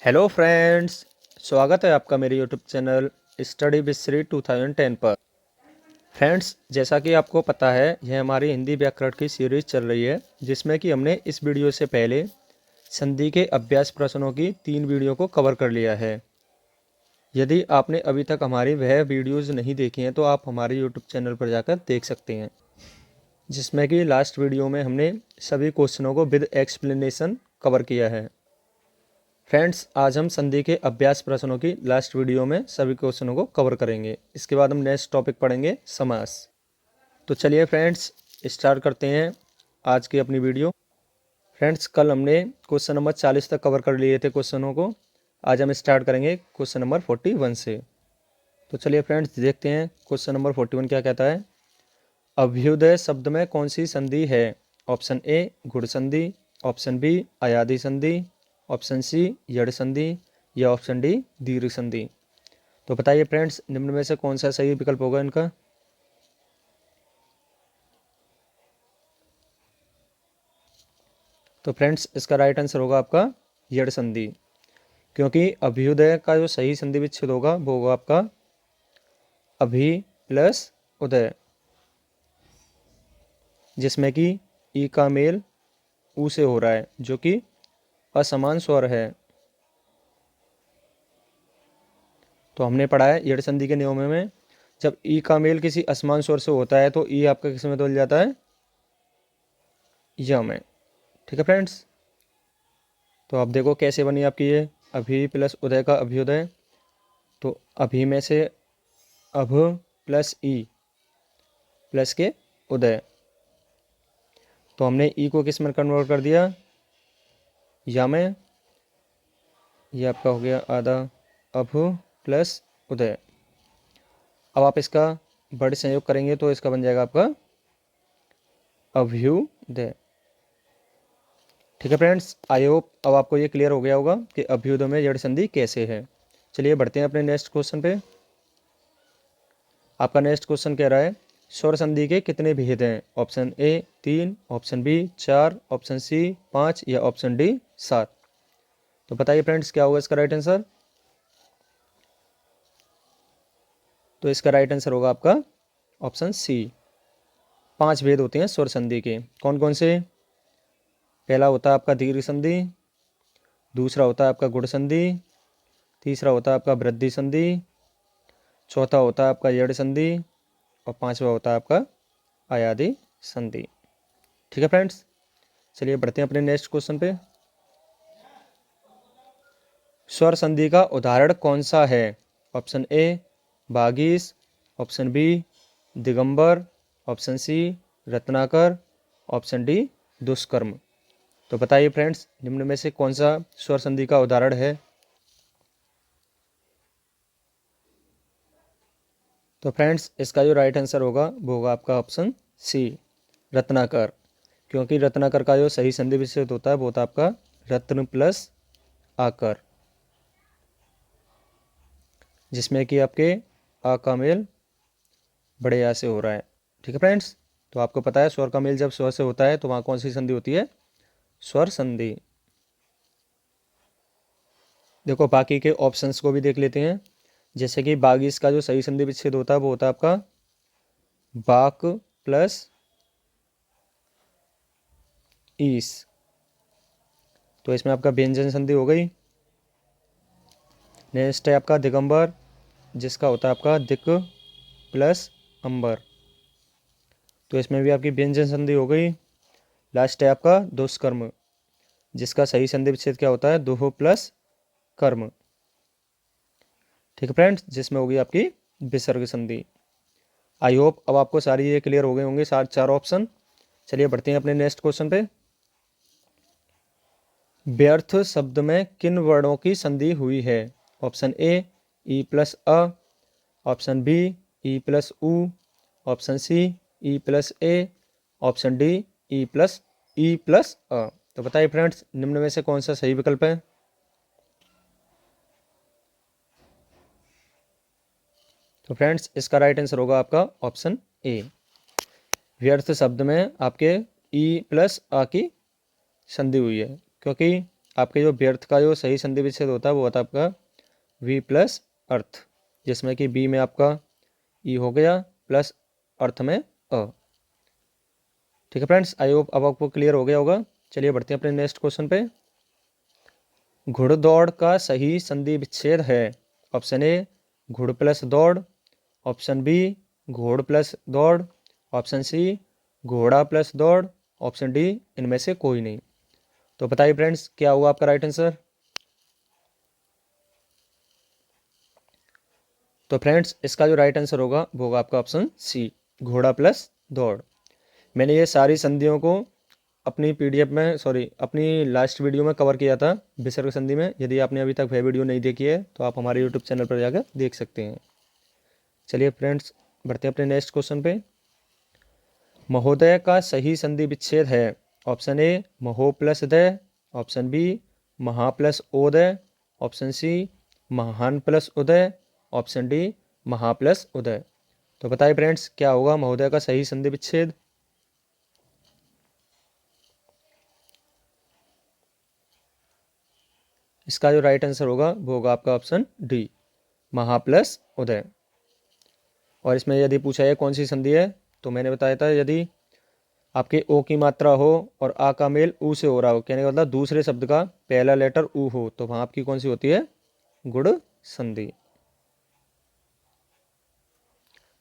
Hello friends, स्वागत है आपका मेरे YouTube channel study with Shri 2010 पर। फ्रेंड्स, जैसा कि आपको पता है, यह हमारी हिंदी व्याकरण की सीरीज चल रही है, जिसमें कि हमने इस वीडियो से पहले संधि के अभ्यास प्रश्नों की 3 वीडियो को कवर कर लिया है। यदि आपने अभी तक हमारी वह वीडियोज़ नहीं देखी हैं तो आप हमारे यूट्यूब चैनल पर जाकर देख सकते हैं, जिसमें कि लास्ट वीडियो में हमने सभी क्वेश्चनों को विद एक्सप्लेनेशन कवर किया है। फ्रेंड्स, आज हम संधि के अभ्यास प्रश्नों की लास्ट वीडियो में सभी क्वेश्चनों को कवर करेंगे। इसके बाद हम नेक्स्ट टॉपिक पढ़ेंगे समास। तो चलिए फ्रेंड्स, स्टार्ट करते हैं आज की अपनी वीडियो। फ्रेंड्स, कल हमने क्वेश्चन नंबर 40 तक कवर कर लिए थे क्वेश्चनों को। आज हम स्टार्ट करेंगे क्वेश्चन नंबर 41 से। तो चलिए फ्रेंड्स, देखते हैं क्वेश्चन नंबर 41 क्या कहता है। अभ्युदय शब्द में कौन सी संधि है? ऑप्शन ए गुण संधि, ऑप्शन बी अयादि संधि, ऑप्शन सी यड़ संधि या ऑप्शन डी दीर्घ संधि। तो बताइए फ्रेंड्स, निम्न में से कौन सा सही विकल्प होगा इनका? तो फ्रेंड्स, इसका राइट आंसर होगा आपका यड़ संधि, क्योंकि अभ्युदय का जो सही संधि विच्छेद होगा वो होगा आपका अभि प्लस उदय, जिसमें कि ई का मेल ऊ से हो रहा है, जो कि असमान स्वर है। तो हमने पढ़ा है यड़ संधि के नियमों में, जब ई का मेल किसी असमान स्वर से होता है तो ई आपका किस में बदल जाता है? य में। ठीक है फ्रेंड्स, तो आप देखो कैसे बनी आपकी ये अभि प्लस उदय का अभ्युदय। तो अभि में से अभ प्लस ई प्लस के उदय, तो हमने ई को किस में कन्वर्ट कर दिया? या में। ये आपका हो गया आधा अभ प्लस उदय। अब आप इसका बड़े संयोग करेंगे तो इसका बन जाएगा आपका अभ्युदय। ठीक है फ्रेंड्स, आई होप अब आपको ये क्लियर हो गया होगा कि अभ्युदय में यड़ संधि कैसे है। चलिए बढ़ते हैं अपने नेक्स्ट क्वेश्चन पे। आपका नेक्स्ट क्वेश्चन कह रहा है स्वर संधि के कितने भेद हैं? Option A 3, option B 4, option C 5 या ऑप्शन डी 7। तो बताइए फ्रेंड्स, क्या होगा इसका राइट आंसर? तो इसका राइट आंसर होगा आपका ऑप्शन सी। 5 भेद होते हैं स्वर संधि के। कौन कौन से? पहला होता है आपका दीर्घ संधि, दूसरा होता है आपका गुण संधि, तीसरा होता है आपका वृद्धि संधि, चौथा होता है आपका यड़ संधि और पांचवा होता है आपका अयादि संधि। ठीक है फ्रेंड्स, चलिए बढ़ते हैं अपने नेक्स्ट क्वेश्चन पे। स्वर संधि का उदाहरण कौन सा है? ऑप्शन ए बागीस, ऑप्शन बी दिगंबर, ऑप्शन सी रत्नाकर, ऑप्शन डी दुष्कर्म। तो बताइए फ्रेंड्स, निम्न में से कौन सा स्वर संधि का उदाहरण है? तो फ्रेंड्स, इसका जो राइट आंसर होगा वो होगा आपका ऑप्शन सी रत्नाकर, क्योंकि रत्नाकर का जो सही संधि विच्छेद होता है वो होता है आपका रत्न प्लस आकर, जिसमें कि आपके आ का मेल बड़े आ से हो रहा है। ठीक है फ्रेंड्स, तो आपको पता है स्वर का मेल जब स्वर से होता है तो वहाँ कौन सी संधि होती है? स्वर संधि। देखो बाकी के ऑप्शंस को भी देख लेते हैं। जैसे कि बागीस का जो सही संधि विच्छेद होता है वो होता है आपका बाक प्लस ईस, तो इसमें आपका व्यंजन संधि हो गई। नेक्स्ट है आपका दिगंबर, जिसका होता है आपका दिक प्लस अंबर, तो इसमें भी आपकी व्यंजन संधि हो गई। लास्ट है आपका दुष्कर्म, जिसका सही संधि विच्छेद क्या होता है? दुह प्लस कर्म। ठीक है फ्रेंड्स, जिसमें होगी आपकी विसर्ग संधि। आई होप अब आपको सारी ये क्लियर हो गए होंगे, सारे 4 ऑप्शन। चलिए बढ़ते हैं अपने नेक्स्ट क्वेश्चन पे। व्यर्थ शब्द में किन वर्णों की संधि हुई है? ऑप्शन ए ई प्लस अ, ऑप्शन बी ई प्लस उ, ऑप्शन सी ई प्लस ए, ऑप्शन डी ई प्लस अ। तो बताइए फ्रेंड्स, निम्न में से कौन सा सही विकल्प है? तो फ्रेंड्स, इसका राइट आंसर होगा आपका ऑप्शन ए। व्यर्थ शब्द में आपके ई प्लस आ की संधि हुई है, क्योंकि आपके जो व्यर्थ का जो सही संधि विच्छेद होता है वो होता है आपका वी प्लस अर्थ, जिसमें कि बी में आपका ई हो गया प्लस अर्थ में अ। ठीक है फ्रेंड्स, आई होप अब आपको क्लियर हो गया होगा। चलिए बढ़ते हैं अपने नेक्स्ट क्वेश्चन पे। घुड़दौड़ का सही संधि विच्छेद है। ऑप्शन ए घुड़ प्लस दौड़, ऑप्शन बी घोड़ प्लस दौड़, ऑप्शन सी घोड़ा प्लस दौड़, ऑप्शन डी इनमें से कोई नहीं। तो बताइए फ्रेंड्स क्या होगा आपका राइट आंसर। तो फ्रेंड्स इसका जो राइट आंसर होगा वो होगा आपका ऑप्शन सी, घोड़ा प्लस दौड़। मैंने ये सारी संधियों को अपनी पीडीएफ में अपनी लास्ट वीडियो में कवर किया था विसर्ग संधि में। यदि आपने अभी तक वह वीडियो नहीं देखी है तो आप हमारे यूट्यूब चैनल पर जाकर देख सकते हैं। चलिए फ्रेंड्स बढ़ते हैं अपने नेक्स्ट क्वेश्चन पे। महोदय का सही संधि विच्छेद है। ऑप्शन ए महो प्लस दय, ऑप्शन बी महा प्लस ओदय, ऑप्शन सी महान प्लस उदय, ऑप्शन डी महा प्लस उदय। तो बताइए फ्रेंड्स क्या होगा महोदय का सही संधि विच्छेद। इसका जो राइट आंसर होगा वो होगा आपका ऑप्शन डी, महा प्लस उदय। और इसमें यदि पूछा है कौन सी संधि है तो मैंने बताया था यदि आपके ओ की मात्रा हो और आ का मेल ऊ से हो रहा हो, कहने का मतलब दूसरे शब्द का पहला लेटर ऊ हो, तो वहां आपकी कौन सी होती है, गुड़ संधि।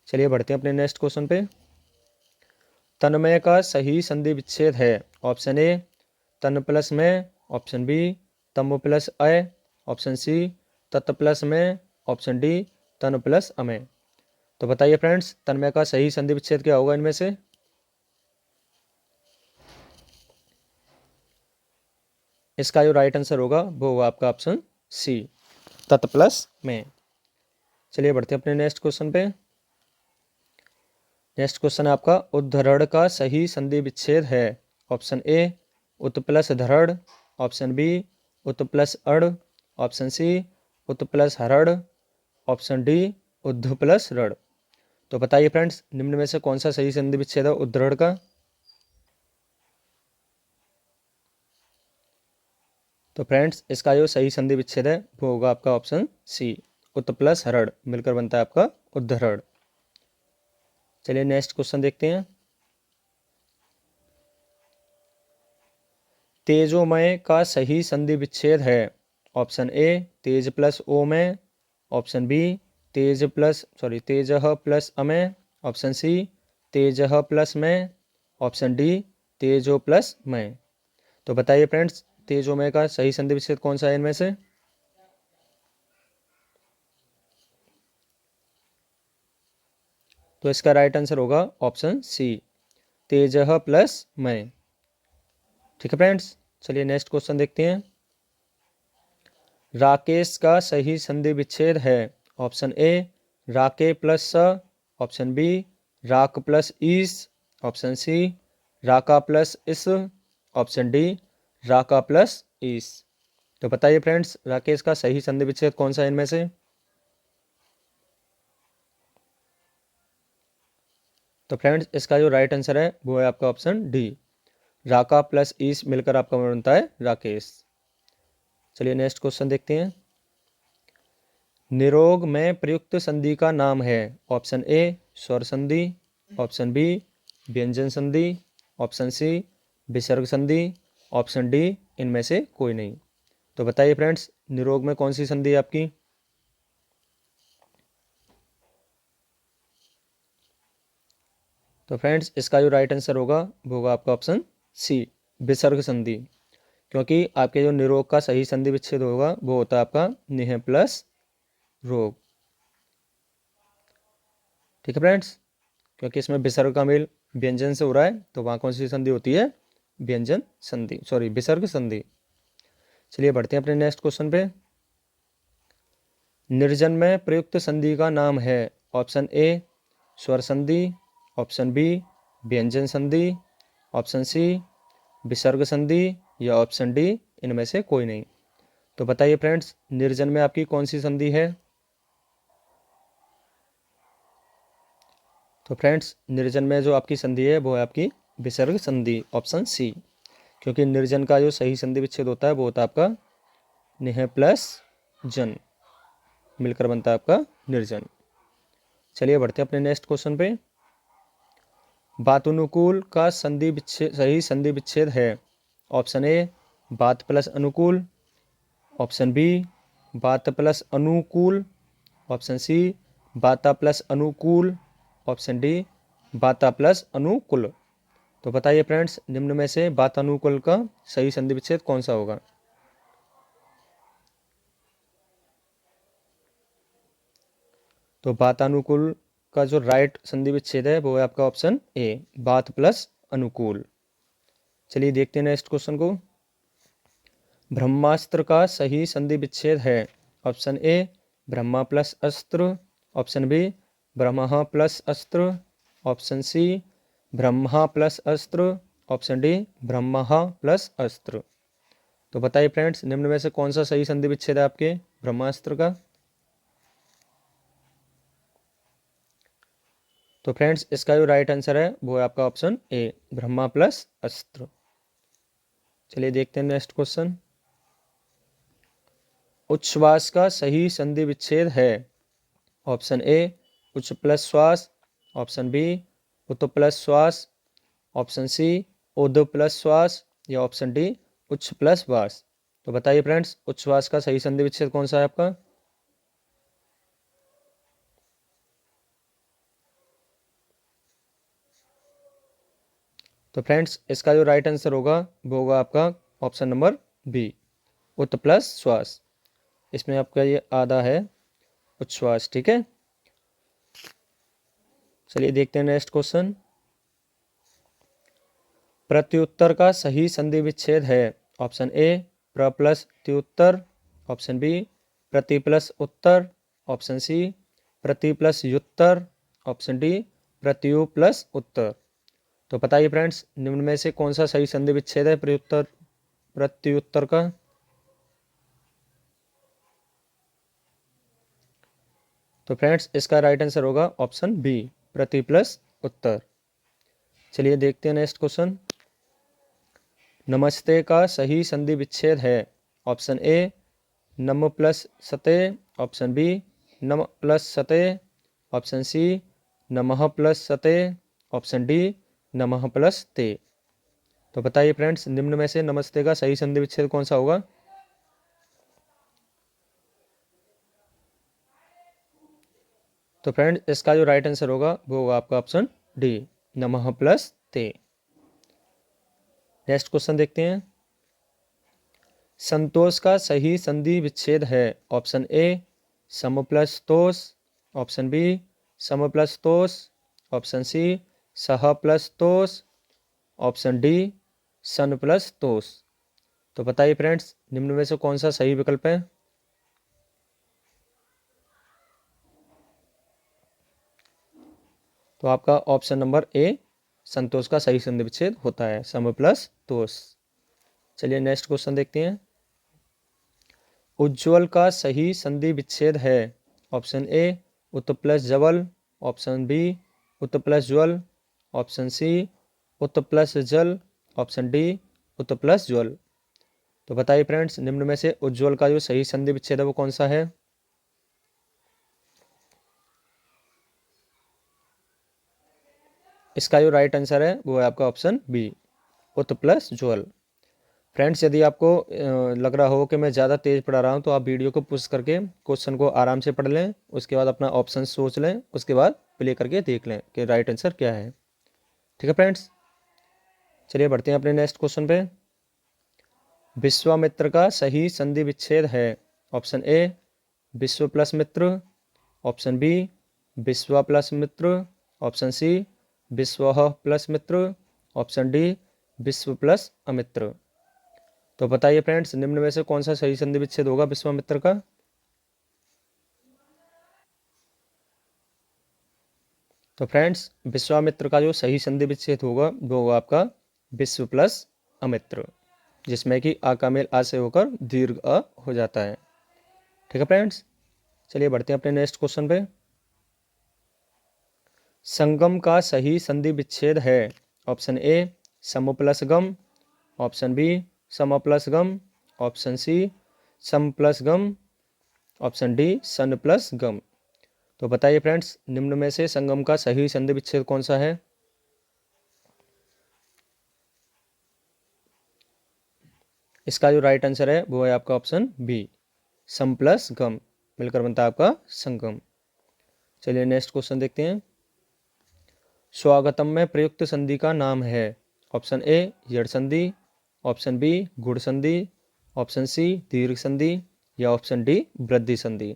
चलिए बढ़ते हैं अपने नेक्स्ट क्वेश्चन पे। तन्मय का सही संधि विच्छेद है। ऑप्शन ए तन प्लस में, ऑप्शन बी तम प्लस अय, ऑप्शन सी तत् प्लस में, ऑप्शन डी तन प्लस अमय। तो बताइए फ्रेंड्स तन्मय का सही संधि विच्छेद क्या होगा इनमें से। इसका जो राइट आंसर होगा वो होगा आपका ऑप्शन सी, तत् प्लस में। चलिए बढ़ते हैं अपने नेक्स्ट क्वेश्चन पे। नेक्स्ट क्वेश्चन है आपका उद्धरण का सही संधि विच्छेद है। ऑप्शन ए उत प्लस धरण, ऑप्शन बी उत प्लस अड़, ऑप्शन सी उत प्लस हरड़, ऑप्शन डी उद्ध प्लस रड़। तो बताइए फ्रेंड्स निम्न में से कौन सा सही संधि विच्छेद है उद्धरण का। तो फ्रेंड्स इसका जो सही संधि विच्छेद है वो होगा आपका ऑप्शन सी, उत प्लस हरड़ मिलकर बनता है आपका उद्धरण। चलिए नेक्स्ट क्वेश्चन देखते हैं। तेजोमय का सही संधि विच्छेद है। ऑप्शन ए तेज प्लस ओ में, ऑप्शन बी तेजह प्लस अमय, ऑप्शन सी तेजह प्लस में, ऑप्शन डी तेजो प्लस मय। तो बताइए फ्रेंड्स तेजोमय का सही संधि विच्छेद कौन सा है इनमें से। तो इसका राइट आंसर होगा ऑप्शन सी, तेजह प्लस मय। ठीक है फ्रेंड्स चलिए नेक्स्ट क्वेश्चन देखते हैं। राकेश का सही संधि विच्छेद है। ऑप्शन ए राके प्लस स, ऑप्शन बी राक प्लस ईस, ऑप्शन सी राका प्लस इस, ऑप्शन डी राका प्लस ईस। तो बताइए फ्रेंड्स राकेश का सही संधि विच्छेद कौन सा है इनमें से। तो फ्रेंड्स इसका जो राइट आंसर है वो है आपका ऑप्शन डी, राका प्लस ईस मिलकर आपका बनता है राकेश। चलिए नेक्स्ट क्वेश्चन देखते हैं। निरोग में प्रयुक्त संधि का नाम है। ऑप्शन ए स्वर संधि, ऑप्शन बी व्यंजन संधि, ऑप्शन सी विसर्ग संधि, ऑप्शन डी इनमें से कोई नहीं। तो बताइए फ्रेंड्स निरोग में कौन सी संधि है आपकी। तो फ्रेंड्स इसका जो राइट आंसर होगा वो होगा आपका ऑप्शन सी, विसर्ग संधि। क्योंकि आपके जो निरोग का सही संधि विच्छेद होगा वो होता है आपका निह प्लस रोग। ठीक है फ्रेंड्स क्योंकि इसमें विसर्ग का मेल व्यंजन से हो रहा है तो वहाँ कौन सी संधि होती है, व्यंजन संधि विसर्ग संधि। चलिए बढ़ते हैं अपने नेक्स्ट क्वेश्चन पे। निर्जन में प्रयुक्त संधि का नाम है। ऑप्शन ए स्वर संधि, ऑप्शन बी व्यंजन संधि, ऑप्शन सी विसर्ग संधि या ऑप्शन डी इनमें से कोई नहीं। तो बताइए फ्रेंड्स निर्जन में आपकी कौन सी संधि है। तो फ्रेंड्स निर्जन में जो आपकी संधि है वो है आपकी विसर्ग संधि, ऑप्शन सी। क्योंकि निर्जन का जो सही संधि विच्छेद होता है वो होता है आपका निह प्लस जन, मिलकर बनता है आपका निर्जन। चलिए बढ़ते हैं अपने नेक्स्ट क्वेश्चन पे। बातुनुकूल का संधि विच्छेद सही संधि विच्छेद है। ऑप्शन ए बात प्लस अनुकूल, ऑप्शन बी बात प्लस अनुकूल, ऑप्शन सी बाता प्लस अनुकूल, ऑप्शन डी बाता प्लस अनुकूल। तो बताइए फ्रेंड्स, निम्न में से बातानुकूल का सही संधि विच्छेद कौन सा होगा। तो बातानुकूल का जो राइट संधि विच्छेद है वो है आपका ऑप्शन ए बात प्लस अनुकूल। चलिए देखते हैं नेक्स्ट क्वेश्चन को। ब्रह्मास्त्र का सही संधि विच्छेद है। ऑप्शन ए ब्रह्मा प्लस अस्त्र, ऑप्शन बी ब्रह्मा प्लस अस्त्र, ऑप्शन सी ब्रह्मा प्लस अस्त्र, ऑप्शन डी ब्रह्मा प्लस अस्त्र। तो बताइए फ्रेंड्स, निम्न में से कौन सा सही संधि विच्छेद है आपके ब्रह्मास्त्र का। तो फ्रेंड्स, इसका जो राइट आंसर है वो है आपका ऑप्शन ए ब्रह्मा प्लस अस्त्र। चलिए देखते हैं नेक्स्ट क्वेश्चन। उच्छ्वास का सही संधि विच्छेद है। ऑप्शन ए उच्च प्लस श्वास, ऑप्शन बी उत प्लस श्वास, ऑप्शन सी उद प्लस श्वास, या ऑप्शन डी उच्च प्लस वास। तो बताइए फ्रेंड्स, उच्छ्वास का सही संधि विच्छेद कौन सा है आपका। तो फ्रेंड्स, इसका जो राइट आंसर होगा वो होगा आपका ऑप्शन नंबर बी उत प्लस श्वास। इसमें आपका ये आधा है उच्छ्वास, ठीक है। चलिए देखते हैं नेक्स्ट क्वेश्चन। प्रत्युत्तर का सही संधि विच्छेद है। ऑप्शन ए प्र प्लस त्युत्तर, ऑप्शन बी प्रति प्लस उत्तर, ऑप्शन सी प्रति प्लस युत्तर, ऑप्शन डी प्रत्यु प्लस उत्तर। तो बताइए फ्रेंड्स, निम्न में से कौन सा सही संधि विच्छेद है प्रत्युत्तर का। तो फ्रेंड्स, इसका राइट आंसर होगा ऑप्शन बी प्रति प्लस उत्तर। चलिए देखते हैं नेक्स्ट क्वेश्चन। नमस्ते का सही संधि विच्छेद है। ऑप्शन ए नम प्लस सते, ऑप्शन बी नम प्लस सते, ऑप्शन सी नमः प्लस सते, ऑप्शन डी नमः प्लस ते। तो बताइए फ्रेंड्स, निम्न में से नमस्ते का सही संधि विच्छेद कौन सा होगा। तो फ्रेंड्स, इसका जो राइट आंसर होगा वो होगा आपका ऑप्शन डी नमः प्लस ते। नेक्स्ट क्वेश्चन देखते हैं। संतोष का सही संधि विच्छेद है। ऑप्शन ए सम प्लस तोष, ऑप्शन बी सम प्लस तोष, ऑप्शन सी सह प्लस तोष, ऑप्शन डी सन प्लस तोष। तो बताइए फ्रेंड्स, निम्न में से कौन सा सही विकल्प है। तो आपका ऑप्शन नंबर ए संतोष का सही संधि विच्छेद होता है, सम प्लस तोष। चलिए नेक्स्ट क्वेश्चन देखते हैं। उज्ज्वल का सही संधि विच्छेद है। ऑप्शन ए उत प्लस जवल, ऑप्शन बी उत प्लस ज्वल, ऑप्शन सी उत प्लस जल, ऑप्शन डी उत प्लस ज्वल। तो बताइए फ्रेंड्स, निम्न में से उज्ज्वल का जो सही संधि विच्छेद है वो कौन सा है। इसका जो राइट आंसर है वो है आपका ऑप्शन बी उत प्लस ज्वल। फ्रेंड्स, यदि आपको लग रहा हो कि मैं ज़्यादा तेज़ पढ़ा रहा हूँ तो आप वीडियो को पुश करके क्वेश्चन को आराम से पढ़ लें, उसके बाद अपना ऑप्शन सोच लें, उसके बाद प्ले करके देख लें कि राइट आंसर क्या है। ठीक है फ्रेंड्स, चलिए बढ़ते हैं अपने नेक्स्ट क्वेश्चन पे। विश्वामित्र का सही संधि विच्छेद है। ऑप्शन ए विश्व प्लस मित्र, ऑप्शन बी विश्वा प्लस मित्र, ऑप्शन सी विश्व प्लस मित्र, ऑप्शन डी विश्व प्लस अमित्र। तो बताइए फ्रेंड्स, निम्न में से कौन सा सही संधि विच्छेद होगा विश्वामित्र का। तो फ्रेंड्स, विश्वामित्र का जो सही संधि विच्छेद होगा वो होगा आपका विश्व प्लस अमित्र, जिसमें कि आ का मेल आ से होकर दीर्घ अ हो जाता है। ठीक है फ्रेंड्स, चलिए बढ़ते हैं अपने नेक्स्ट क्वेश्चन पे। संगम का सही संधि विच्छेद है। ऑप्शन ए सम प्लस गम, ऑप्शन बी सम प्लस गम, ऑप्शन सी सम प्लस गम, ऑप्शन डी सन प्लस गम। तो बताइए फ्रेंड्स, निम्न में से संगम का सही संधि विच्छेद कौन सा है? इसका जो राइट आंसर है वो है आपका ऑप्शन बी, सम प्लस गम, मिलकर बनता है आपका संगम। चलिए नेक्स्ट क्वेश्चन देखते हैं। स्वागतम में प्रयुक्त संधि का नाम है। ऑप्शन ए यड़ संधि, ऑप्शन बी गुण संधि, ऑप्शन सी दीर्घ संधि या ऑप्शन डी वृद्धि संधि।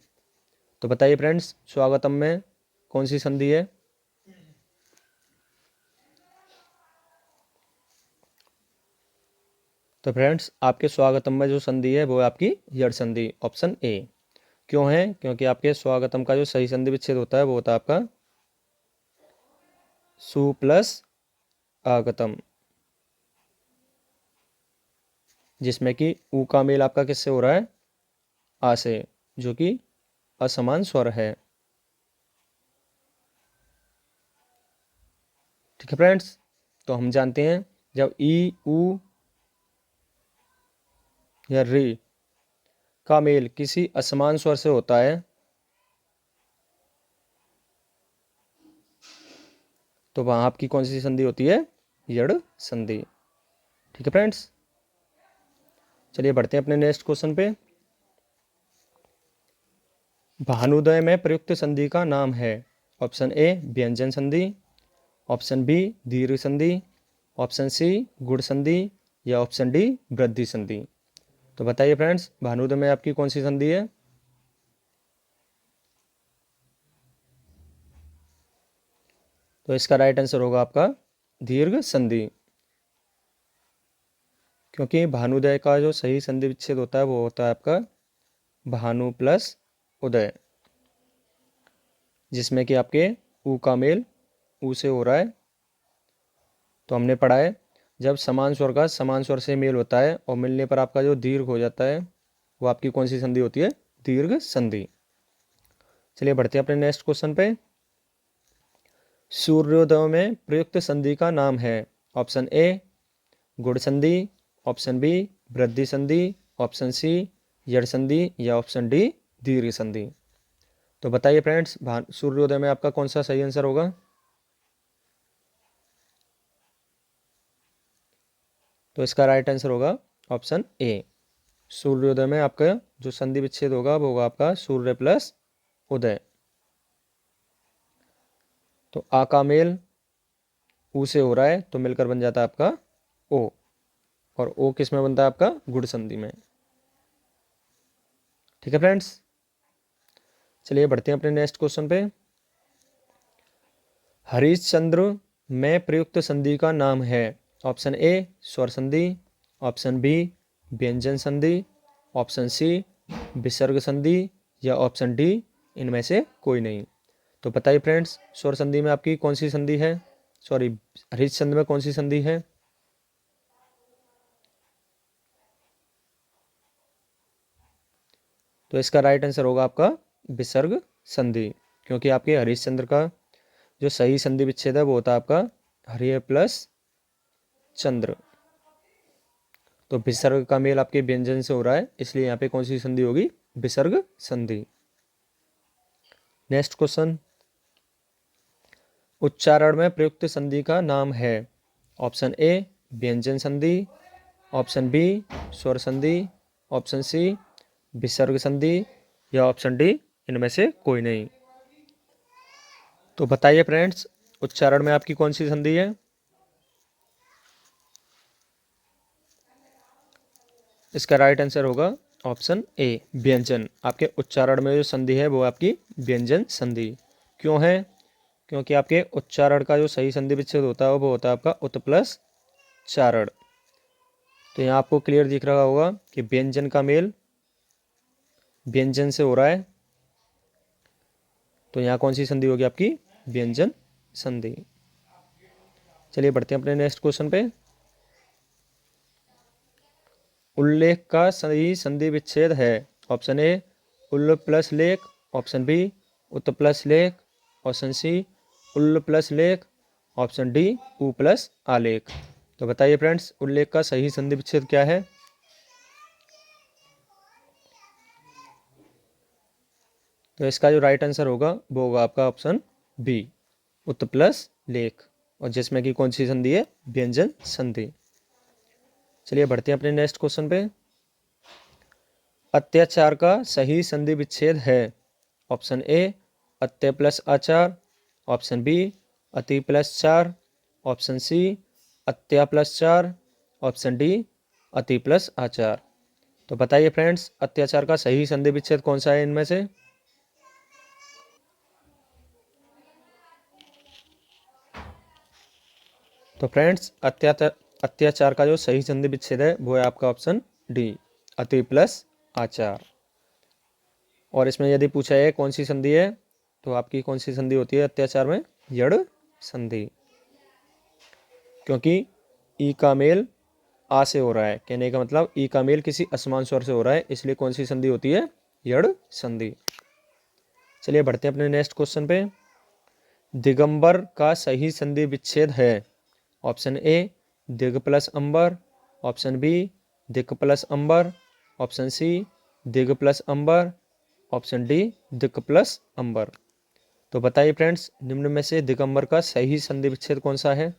तो बताइए फ्रेंड्स, स्वागतम में कौन सी संधि है? तो फ्रेंड्स, आपके स्वागतम में जो संधि है वो है आपकी यड़ संधि, ऑप्शन ए। क्यों है? क्योंकि आपके स्वागतम का जो सही संधि विच्छेद होता है वो होता है आपका सु प्लस आगतम, जिसमें कि ऊ का मेल आपका किससे हो रहा है? आ से, जो कि असमान स्वर है। ठीक है फ्रेंड्स, तो हम जानते हैं जब ई ऊ या री का मेल किसी असमान स्वर से होता है तो वहां आपकी कौन सी संधि होती है? यड़ संधि। ठीक है फ्रेंड्स, चलिए बढ़ते हैं अपने नेक्स्ट क्वेश्चन पे। भानुदय में प्रयुक्त संधि का नाम है। ऑप्शन ए व्यंजन संधि, ऑप्शन बी दीर्घ संधि, ऑप्शन सी गुण संधि या ऑप्शन डी वृद्धि संधि। तो बताइए फ्रेंड्स, भानुदय में आपकी कौन सी संधि है? तो इसका राइट आंसर होगा आपका दीर्घ संधि, क्योंकि भानुदय का जो सही संधि विच्छेद होता है वो होता है आपका भानु प्लस उदय, जिसमें कि आपके ऊ का मेल ऊ से हो रहा है। तो हमने पढ़ा है जब समान स्वर का समान स्वर से मेल होता है और मिलने पर आपका जो दीर्घ हो जाता है वो आपकी कौन सी संधि होती है? दीर्घ संधि। चलिए बढ़ते हैं अपने नेक्स्ट क्वेश्चन पे। सूर्योदय में प्रयुक्त संधि का नाम है। ऑप्शन ए गुण संधि, ऑप्शन बी वृद्धि संधि, ऑप्शन सी यड़ संधि या ऑप्शन डी दीर्घ संधि। तो बताइए फ्रेंड्स, सूर्योदय में आपका कौन सा सही आंसर होगा? तो इसका राइट आंसर होगा ऑप्शन ए। सूर्योदय में आपका जो संधि विच्छेद होगा वो होगा आपका सूर्य प्लस उदय। तो आ का मेल ऊ से हो रहा है तो मिलकर बन जाता है आपका ओ, और ओ किस में बनता है? आपका गुण संधि में। ठीक है फ्रेंड्स, चलिए बढ़ते हैं अपने नेक्स्ट क्वेश्चन पे। हरिश्चंद्र में प्रयुक्त संधि का नाम है। ऑप्शन ए स्वर संधि, ऑप्शन बी व्यंजन संधि, ऑप्शन सी विसर्ग संधि या ऑप्शन डी इनमें से कोई नहीं। तो बताइए फ्रेंड्स, स्वर संधि में आपकी कौन सी संधि है? सॉरी, हरिश्चंद्र में कौन सी संधि है? तो इसका राइट आंसर होगा आपका विसर्ग संधि, क्योंकि आपके हरिश्चंद्र का जो सही संधि विच्छेद है वो होता है आपका हरिय प्लस चंद्र। तो विसर्ग का मेल आपके व्यंजन से हो रहा है, इसलिए यहाँ पे कौन सी संधि होगी? विसर्ग संधि। Next question. उच्चारण में प्रयुक्त संधि का नाम है। ऑप्शन ए व्यंजन संधि, ऑप्शन बी स्वर संधि, ऑप्शन सी विसर्ग संधि या ऑप्शन डी इनमें से कोई नहीं। तो बताइए फ्रेंड्स, उच्चारण में आपकी कौन सी संधि है? इसका राइट आंसर होगा ऑप्शन ए व्यंजन। आपके उच्चारण में जो संधि है वो आपकी व्यंजन संधि। क्यों है? क्योंकि आपके उच्चारण का जो सही संधि विच्छेद होता है वो होता है आपका उत प्लस चारण। तो यहाँ आपको क्लियर दिख रहा होगा कि व्यंजन का मेल व्यंजन से हो रहा है, तो यहाँ कौन सी संधि होगी? आपकी व्यंजन संधि। चलिए बढ़ते हैं अपने नेक्स्ट क्वेश्चन पे। उल्लेख का सही संधि विच्छेद है। ऑप्शन ए उल्ल प्लस लेख, ऑप्शन बी उत प्लस लेख, ऑप्शन सी उल्ल प्लस लेख, ऑप्शन डी उ प्लस आलेख। तो बताइए फ्रेंड्स, उल्लेख का सही संधि विच्छेद क्या है? तो इसका जो राइट आंसर होगा वो होगा आपका ऑप्शन बी, उत प्लस लेख, और जिसमें कि कौन सी संधि है? व्यंजन संधि। चलिए बढ़ते हैं अपने नेक्स्ट क्वेश्चन पे। अत्याचार का सही संधि विच्छेद है। ऑप्शन ए अत्य प्लस आचार, ऑप्शन बी अति प्लस चार, ऑप्शन सी अत्या प्लस चार, ऑप्शन डी अति प्लस आचार। तो बताइए फ्रेंड्स, अत्याचार का सही संधि विच्छेद कौन सा है इनमें से? तो फ्रेंड्स, अत्याचार का जो सही संधि विच्छेद है वो है आपका ऑप्शन डी, अति प्लस आचार। और इसमें यदि पूछा है कौन सी संधि है, तो आपकी कौन सी संधि होती है अत्याचार में? यड़ संधि, क्योंकि ई का मेल आ से हो रहा है। कहने का मतलब ई का मेल किसी असमान स्वर से हो रहा है, इसलिए कौन सी संधि होती है? यड़ संधि। चलिए बढ़ते हैं अपने नेक्स्ट क्वेश्चन पे। दिगंबर का सही संधि विच्छेद है। ऑप्शन ए दिग प्लस अंबर, ऑप्शन बी दिक प्लस अंबर, ऑप्शन सी दिग प्लस अंबर, ऑप्शन डी दिक प्लस अंबर। तो बताइए फ्रेंड्स, निम्न में से दिगंबर का सही संधि विच्छेद कौन सा है?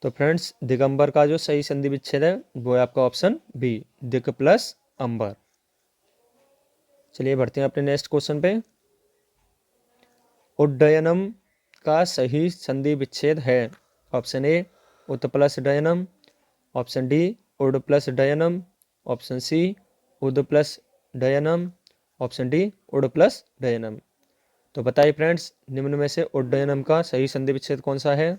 तो फ्रेंड्स, दिगंबर का जो सही संधि विच्छेद है वो है आपका ऑप्शन बी, दिक प्लस अंबर। चलिए बढ़ते हैं अपने नेक्स्ट क्वेश्चन पे। उड्डयनम का सही संधि विच्छेद है। ऑप्शन ए उत प्लस डयनम, ऑप्शन डी उड प्लस डयनम, ऑप्शन सी उद प्लस डयनम, ऑप्शन डी उड प्लस डयनम। तो बताइए फ्रेंड्स, निम्न में से उड्डयनम का सही संधि विच्छेद कौन सा है?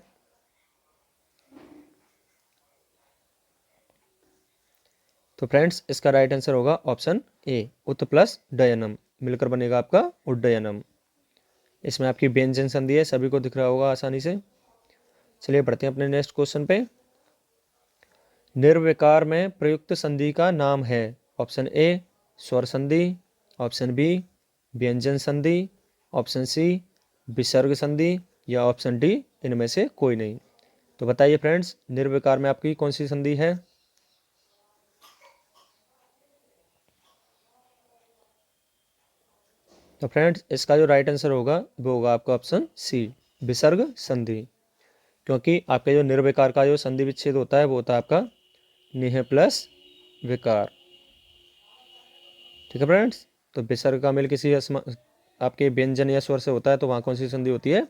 तो फ्रेंड्स, इसका राइट आंसर होगा ऑप्शन ए, उत प्लस डयनम, मिलकर बनेगा आपका उड्डयनम। इसमें आपकी व्यंजन संधि है, सभी को दिख रहा होगा आसानी से। चलिए बढ़ते हैं अपने नेक्स्ट क्वेश्चन पे। निर्विकार में प्रयुक्त संधि का नाम है। ऑप्शन ए स्वर संधि, ऑप्शन बी व्यंजन संधि, ऑप्शन सी विसर्ग संधि, या ऑप्शन डी इनमें से कोई नहीं। तो बताइए फ्रेंड्स, निर्विकार में आपकी कौन सी संधि है? तो फ्रेंड्स, इसका जो राइट आंसर होगा वो होगा आपका ऑप्शन सी, विसर्ग संधि, क्योंकि आपके जो निर्विकार का जो संधि विच्छेद होता है वो होता है आपका निह प्लस विकार। ठीक है फ्रेंड्स, तो विसर्ग का मेल किसी आपके व्यंजन या स्वर से होता है, तो वहाँ कौन सी संधि होती है?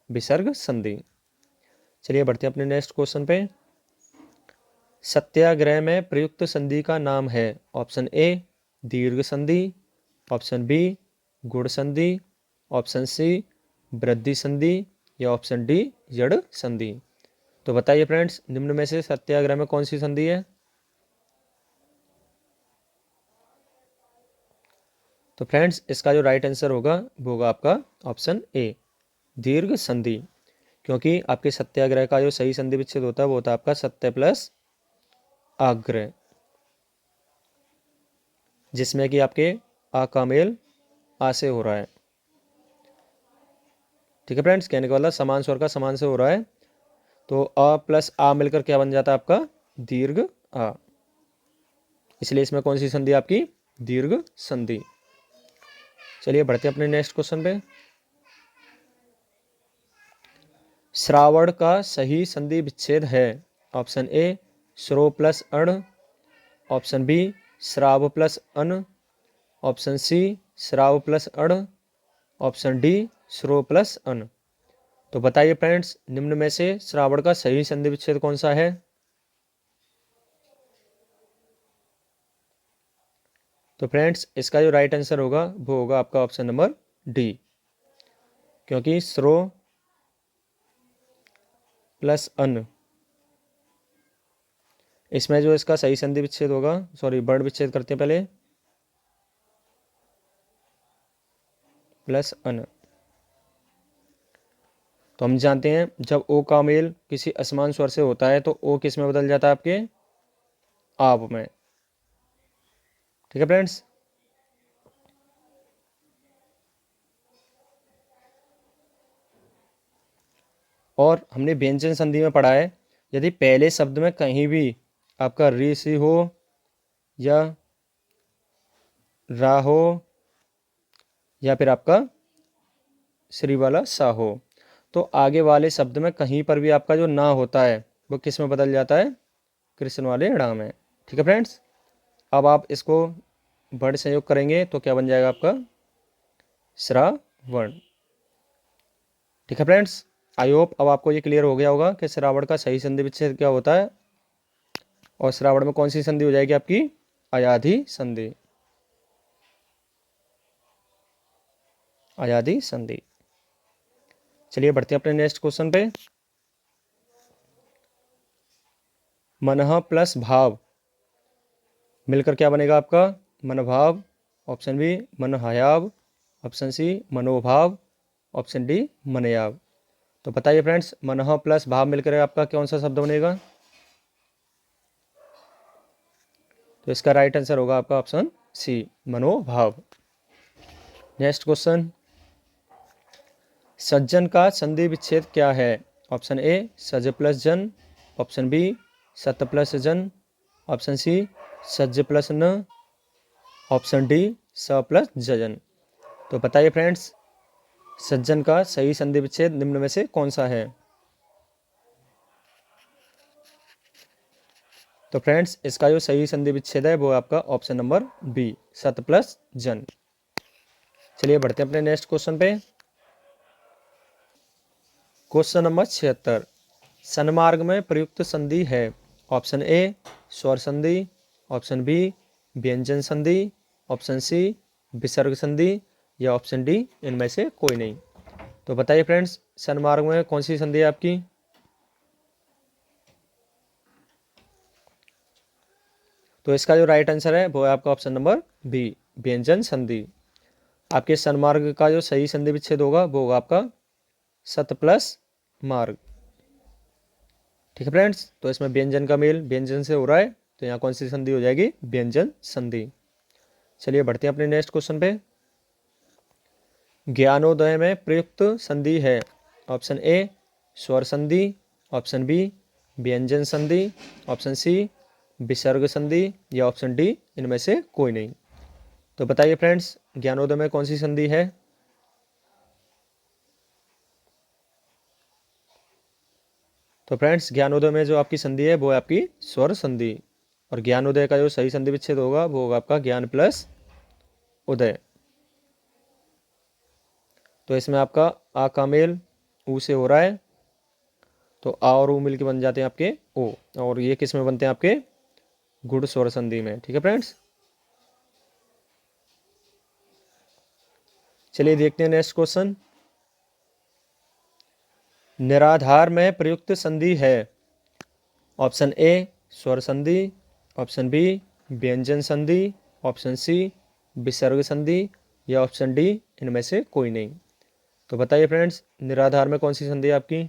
विसर्ग संधि। चलिए बढ़ते हैं अपने नेक्स्ट क्वेश्चन पे। सत्याग्रह में प्रयुक्त संधि का नाम है। ऑप्शन ए दीर्घ संधि, ऑप्शन बी गुण संधि, ऑप्शन सी वृद्धि संधि, या ऑप्शन डी जड़ संधि। तो बताइए फ्रेंड्स, निम्न में से सत्याग्रह में कौन सी संधि है? तो फ्रेंड्स, इसका जो राइट आंसर होगा वो होगा आपका ऑप्शन ए, दीर्घ संधि, क्योंकि आपके सत्याग्रह का जो सही संधि विच्छेद होता है वो होता है आपका सत्य प्लस आग्रह, जिसमें कि आपके आ का मेल आ से हो रहा है। ठीक है फ्रेंड्स, कहने का मतलब समान स्वर का समान से हो रहा है, तो अ प्लस आ मिलकर क्या बन जाता है आपका? दीर्घ आ। इसलिए इसमें कौन सी संधि आपकी? दीर्घ संधि। चलिए बढ़ते हैं अपने नेक्स्ट क्वेश्चन पे। श्रावण का सही संधि विच्छेद है। ऑप्शन ए श्रो प्लस अण, ऑप्शन बी श्राव प्लस अन, ऑप्शन सी श्राव प्लस अण, ऑप्शन डी श्रो प्लस अन। तो बताइए फ्रेंड्स, निम्न में से श्रावण का सही संधि विच्छेद कौन सा है? तो फ्रेंड्स, इसका जो राइट आंसर होगा वो होगा आपका ऑप्शन नंबर डी, क्योंकि श्रो प्लस अन, इसमें जो इसका सही संधि विच्छेद होगा, सॉरी वर्ण विच्छेद करते हैं पहले, प्लस अन। तो हम जानते हैं जब ओ का मेल किसी असमान स्वर से होता है तो ओ किस में बदल जाता है? आपके आप में। ठीक है फ्रेंड्स, और हमने व्यंजन संधि में पढ़ा है, यदि पहले शब्द में कहीं भी आपका री सी हो या रा हो या फिर आपका श्री वाला सा हो, तो आगे वाले शब्द में कहीं पर भी आपका जो ना होता है वो किस में बदल जाता है, कृष्ण वाले णा में। ठीक है फ्रेंड्स, अब आप इसको वर्ड संयोग करेंगे तो क्या बन जाएगा आपका श्रावण। ठीक है फ्रेंड्स, आई होप अब आपको ये क्लियर हो गया होगा कि श्रावण का सही संधि विच्छेद क्या होता है और श्रावण में कौन सी संधि हो जाएगी आपकी, अयाधि संधि। अयाधि संधि। चलिए बढ़ते हैं अपने नेक्स्ट क्वेश्चन पे। मनः प्लस भाव मिलकर क्या बनेगा आपका, मनोभाव। ऑप्शन बी मनोहयाव, ऑप्शन सी मनोभाव, ऑप्शन डी मनयाव। तो बताइए फ्रेंड्स, मनः प्लस भाव मिलकर आपका कौन सा शब्द बनेगा। तो इसका राइट आंसर होगा आपका ऑप्शन सी मनोभाव। नेक्स्ट क्वेश्चन, सज्जन का संधि विच्छेद क्या है। ऑप्शन ए सज प्लस जन, ऑप्शन बी सत प्लस जन, ऑप्शन सी सज प्लस न, ऑप्शन डी स प्लस जजन। तो बताइए फ्रेंड्स, सज्जन का सही संधि विच्छेद निम्न में से कौन सा है। तो फ्रेंड्स, इसका जो सही संधि विच्छेद है वो आपका ऑप्शन नंबर बी सत प्लस जन। चलिए बढ़ते हैं अपने नेक्स्ट क्वेश्चन पे। क्वेश्चन नंबर 76, सन्मार्ग में प्रयुक्त संधि है। ऑप्शन ए स्वर संधि, ऑप्शन बी व्यंजन संधि, ऑप्शन सी विसर्ग संधि या ऑप्शन डी इनमें से कोई नहीं। तो बताइए फ्रेंड्स, सन्मार्ग में कौन सी संधि है आपकी। तो इसका जो राइट आंसर है वो है आपका ऑप्शन नंबर बी व्यंजन संधि। आपके सन्मार्ग का जो सही संधि विच्छेद होगा वो होगा आपका सत प्लस मार्ग। ठीक है फ्रेंड्स, तो इसमें व्यंजन का मेल व्यंजन से हो रहा है, तो यहाँ कौन सी संधि हो जाएगी, व्यंजन संधि। चलिए बढ़ते हैं अपने नेक्स्ट क्वेश्चन पे। ज्ञानोदय में प्रयुक्त संधि है। ऑप्शन ए स्वर संधि, ऑप्शन बी व्यंजन संधि, ऑप्शन सी विसर्ग संधि या ऑप्शन डी इनमें से कोई नहीं। तो बताइए फ्रेंड्स, ज्ञानोदय में कौन सी संधि है। तो फ्रेंड्स, ज्ञानोदय में जो आपकी संधि है वो है आपकी स्वर संधि, और ज्ञानोदय का जो सही संधि विच्छेद होगा वो होगा आपका ज्ञान प्लस उदय। तो इसमें आपका आ का मेल ऊ से हो रहा है, तो आ और ऊ मिल के बन जाते हैं आपके ओ, और ये किस में बनते हैं आपके गुण स्वर संधि में। ठीक है फ्रेंड्स, चलिए देखते हैं नेक्स्ट क्वेश्चन। निराधार में प्रयुक्त संधि है। ऑप्शन ए स्वर संधि, ऑप्शन बी व्यंजन संधि, ऑप्शन सी विसर्ग संधि या ऑप्शन डी इनमें से कोई नहीं। तो बताइए फ्रेंड्स, निराधार में कौन सी संधि है आपकी।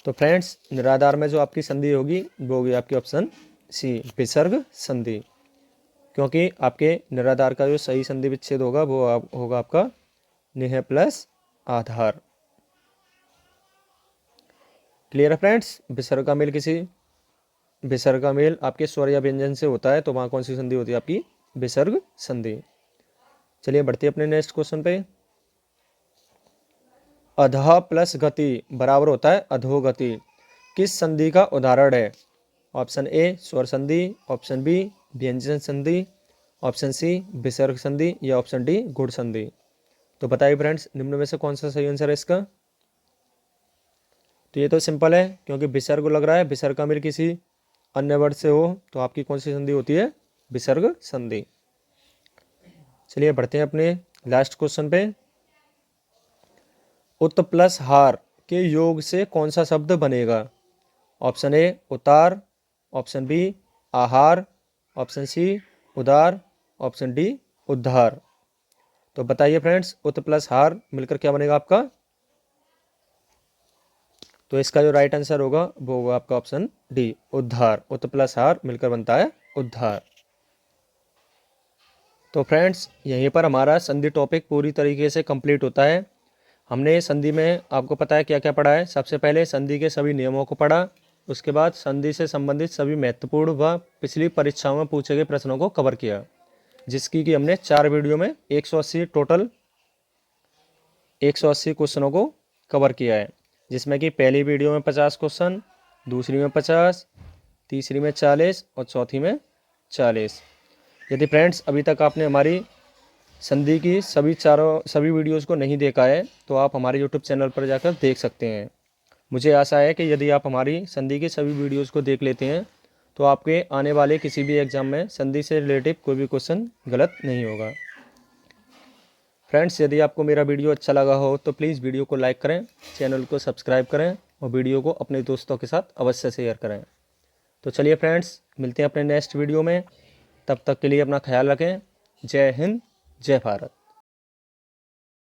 तो फ्रेंड्स, निराधार में जो आपकी संधि होगी वो होगी आपकी ऑप्शन सी विसर्ग संधि, क्योंकि आपके निराधार का जो सही संधि विच्छेद होगा वो होगा आपका निह प्लस आधार। क्लियर है फ्रेंड्स, विसर्ग का मेल किसी विसर्ग का मेल आपके स्वर या व्यंजन से होता है, तो वहाँ कौन सी संधि होती है आपकी विसर्ग संधि। चलिए बढ़ते हैं अपने नेक्स्ट क्वेश्चन पे। अधः प्लस गति बराबर होता है अधोगति, किस संधि का उदाहरण है। ऑप्शन ए स्वर संधि, ऑप्शन बी व्यंजन संधि, ऑप्शन सी विसर्ग संधि या ऑप्शन डी गुण संधि। तो बताइए फ्रेंड्स, निम्न में से कौन सा सही आंसर है इसका। तो ये तो सिंपल है, क्योंकि विसर्ग लग रहा है, विसर्ग का मेल किसी अन्य वर्ड से हो तो आपकी कौन सी संधि होती है, विसर्ग संधि। चलिए बढ़ते हैं अपने लास्ट क्वेश्चन पे। उत प्लस हार के योग से कौन सा शब्द बनेगा। ऑप्शन ए उतार, ऑप्शन बी आहार, ऑप्शन सी उदार, ऑप्शन डी उद्धार। तो बताइए फ्रेंड्स, उत प्लस हार मिलकर क्या बनेगा आपका। तो इसका जो राइट आंसर होगा वो होगा आपका ऑप्शन डी उद्धार। उत प्लस हार मिलकर बनता है उद्धार। तो फ्रेंड्स यहीं पर हमारा संधि टॉपिक पूरी तरीके से कंप्लीट होता है। हमने संधि में आपको पता है क्या क्या पढ़ा है। सबसे पहले संधि के सभी नियमों को पढ़ा, उसके बाद संधि से संबंधित सभी महत्वपूर्ण व पिछली परीक्षाओं में पूछे गए प्रश्नों को कवर किया, जिसकी कि हमने 4 वीडियो में 180 टोटल 180 क्वेश्चनों को कवर किया है, जिसमें कि पहली वीडियो में 50 क्वेश्चन, दूसरी में 50, तीसरी में 40 और चौथी में 40। यदि फ्रेंड्स अभी तक आपने हमारी संधि की सभी वीडियोस को नहीं देखा है तो आप हमारे यूट्यूब चैनल पर जाकर देख सकते हैं। मुझे आशा है कि यदि आप हमारी संधि की सभी वीडियोस को देख लेते हैं तो आपके आने वाले किसी भी एग्ज़ाम में संधि से रिलेटिव कोई भी क्वेश्चन गलत नहीं होगा। फ्रेंड्स यदि आपको मेरा वीडियो अच्छा लगा हो तो प्लीज़ वीडियो को लाइक करें, चैनल को सब्सक्राइब करें और वीडियो को अपने दोस्तों के साथ अवश्य शेयर करें। तो चलिए फ्रेंड्स मिलते हैं अपने नेक्स्ट वीडियो में, तब तक के लिए अपना ख्याल रखें। जय हिंद, जय भारत।